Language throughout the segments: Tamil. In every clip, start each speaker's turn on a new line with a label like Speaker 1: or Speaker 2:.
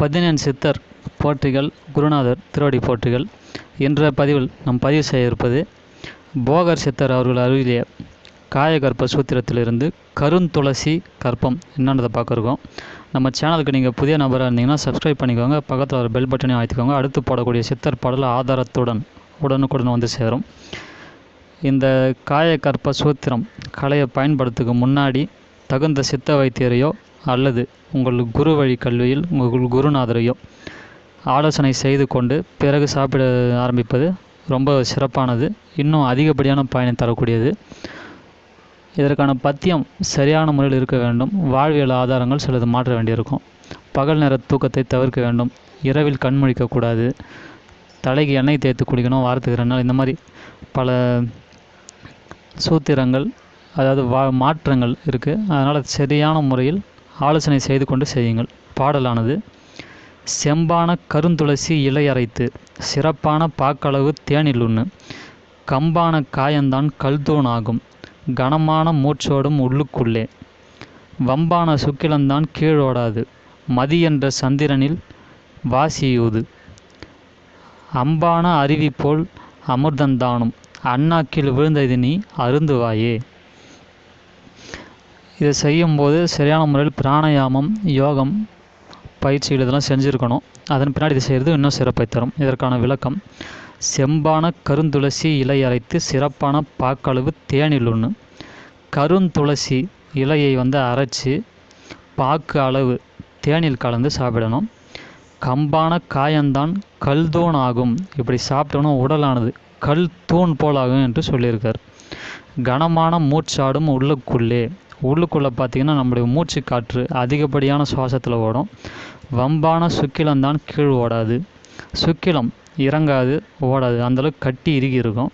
Speaker 1: பதினெண் சித்தர் போற்றிகள், குருநாதர் திருவடி போற்றிகள். என்ற பதிவில் நாம் பதிவு செய்ய இருப்பது போகர் சித்தர் அவர்கள் அருளிய காயகற்ப சூத்திரத்திலிருந்து கருந்துளசி கற்பம் என்னன்றதை பார்க்க இருக்கோம். நம்ம சேனலுக்கு நீங்கள் புதிய நபராக இருந்தீங்கன்னா சப்ஸ்கிரைப் பண்ணிக்கோங்க, பக்கத்தில் ஒரு பெல் பட்டனையும் அழுத்திக்கோங்க. அடுத்து போடக்கூடிய சித்தர் பாடல் ஆதாரத்துடன் உடனுக்குடன் வந்து சேரும். இந்த காயகற்ப சூத்திரம் கலையை பயன்படுத்துக்கு முன்னாடி தகுந்த சித்த வைத்தியரையோ அல்லது உங்கள் குரு வழி கல்வியில் உங்கள் குருநாதரையோ ஆலோசனை செய்து கொண்டு பிறகு சாப்பிட ஆரம்பிப்பது ரொம்ப சிறப்பானது, இன்னும் அதிகப்படியான பயனை தரக்கூடியது. இதற்கான பத்தியம் சரியான முறையில் இருக்க வேண்டும். வாழ்வியல் ஆதாரங்கள் சிலது மாற்ற வேண்டியிருக்கும். பகல் நேர தூக்கத்தை தவிர்க்க வேண்டும். இரவில் கண் முழிக்கக்கூடாது. தலைக்கு எண்ணெய் தேய்த்து குளிக்கணும் வாரத்துக்கு 2 நாள். இந்த மாதிரி பல சூத்திரங்கள், அதாவது மாற்றங்கள் இருக்குது. அதனால் சரியான முறையில் ஆலோசனை செய்து கொண்டு செய்யுங்கள். பாடலானது: செம்பான கருந்துளசி இலை அரைத்து சிறப்பான பாக்களவு தேனில் உண்ணு, கம்பான காயந்தான் கல்தூண் ஆகும், கனமான மூச்சோடும் உள்ளுக்குள்ளே, வம்பான சுக்கிலந்தான் கீழோடாது, மதி என்ற சந்திரனில் வாசியூது, அம்பான அருவி போல் அமிர்தந்தானும், அண்ணாக்கில் விழுந்தது நீ அருந்துவாயே. இதை செய்யும்போது சரியான முறையில் பிராணாயாமம், யோகம் பயிற்சிகள் இதெல்லாம் செஞ்சுருக்கணும். அதன் பின்னாடி இது செய்கிறது இன்னும் சிறப்பை தரும். இதற்கான விளக்கம்: செம்பான கருந்துளசி இலை அரைத்து சிறப்பான பாக்களவு தேனில் உண்ணு. கருந்துளசி இலையை அரைச்சி பாக்கு அளவு தேனில் கலந்து சாப்பிடணும். கம்பான காயந்தான் கல்தூண் ஆகும். இப்படி சாப்பிட்டோன்னா உடலானது கல் தூண் போலாகும் என்று சொல்லியிருக்கார். கனமான மூச்சாடும் உள்ளுக்குள்ளே பார்த்திங்கன்னா நம்முடைய மூச்சு காற்று அதிகப்படியான சுவாசத்தில் ஓடும். வம்பான சுக்கிலந்தான் கீழ் ஓடாது. சுக்கிலம் இறங்காது, ஓடாது, அந்தளவுக்கு கட்டி இறுகி இருக்கும்.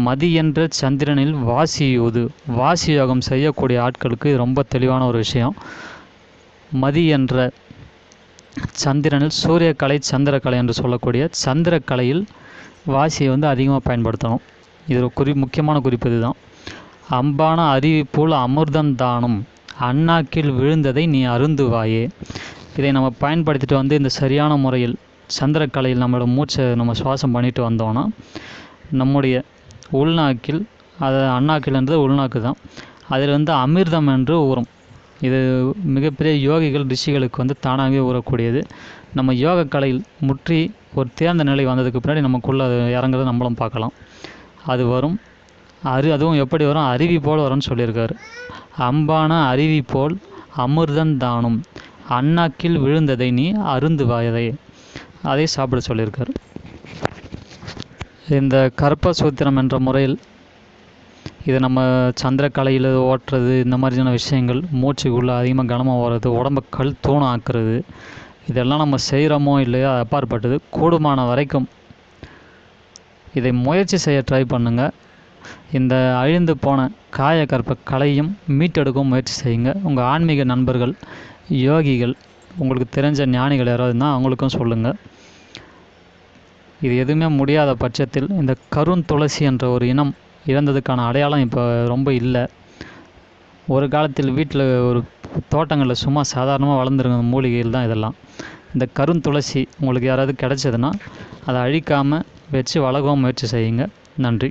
Speaker 1: மதி என்ற சந்திரனில் வாசியூது. வாசி யோகம் செய்யக்கூடிய ஆட்களுக்கு ரொம்ப தெளிவான ஒரு விஷயம். மதி என்ற சந்திரனில் சூரியக்கலை சந்திரக்கலை என்று சொல்லக்கூடிய சந்திரக்கலையில் வாசியை அதிகமாக பயன்படுத்தணும். இது முக்கியமான குறிப்பு இதுதான். அம்பான அருவி போல் அமிர்தந்தானும், அண்ணாக்கில் விழுந்ததை நீ அருந்துவாயே. இதை நம்ம பயன்படுத்திட்டு இந்த சரியான முறையில் சந்திரக்கலையில் நம்மளோட மூச்சை நம்ம சுவாசம் பண்ணிட்டு வந்தோன்னா நம்முடைய உள்நாக்கில், அது அண்ணாக்கில்ன்றது உள்நாக்கு தான், அதில் அமிர்தம் என்று ஊறும். இது மிகப்பெரிய யோகிகள் ரிஷிகளுக்கு தானாகவே ஊறக்கூடியது. நம்ம யோக கலையில் முற்றி ஒரு தேர்ந்த நிலை வந்ததுக்கு பின்னாடி நமக்குள்ளே அது இறங்குறது நம்மளும் பார்க்கலாம். அது வரும். அதுவும் எப்படி வரும்? அருவி போல் வரும்னு சொல்லியிருக்காரு. அம்பான அருவி போல் அமிர்தந்தானும், அண்ணாக்கில் விழுந்ததை நீ அருந்துவாயதை, அதை சாப்பிட சொல்லியிருக்காரு. இந்த கற்ப சூத்திரம் என்ற முறையில் இது நம்ம சந்திரக்கலையில் ஓட்டுறது, இந்த மாதிரியான விஷயங்கள், மூச்சுக்குள்ளே அதிகமாக கனமாக ஓடுறது, உடம்பை கல் தூண் ஆக்குறது, இதெல்லாம் நம்ம செய்கிறோமோ இல்லையோ அப்பாற்பட்டது. கூடுமான வரைக்கும் இதை முயற்சி செய்ய ட்ரை பண்ணுங்கள். இந்த அழிந்து போன காயகற்ப கலையும் மீட்டெடுக்கவும் முயற்சி செய்யுங்க. உங்கள் ஆன்மீக நண்பர்கள், யோகிகள், உங்களுக்கு தெரிஞ்ச ஞானிகள் யாராவதுன்னா அவங்களுக்கும் சொல்லுங்கள். இது எதுவுமே முடியாத பட்சத்தில் இந்த கருந்துளசி என்ற ஒரு இனம் இறந்ததுக்கான அடையாளம் இப்போ ரொம்ப இல்லை. ஒரு காலத்தில் வீட்டில் ஒரு தோட்டங்களில் சும்மா சாதாரணமாக வளர்ந்துருங்க மூலிகைகள் தான் இதெல்லாம். இந்த கருந்துளசி உங்களுக்கு யாராவது கிடைச்சதுன்னா அதை அழிக்காமல் வச்சு வளர்க்கவும் முயற்சி செய்யுங்க. நன்றி.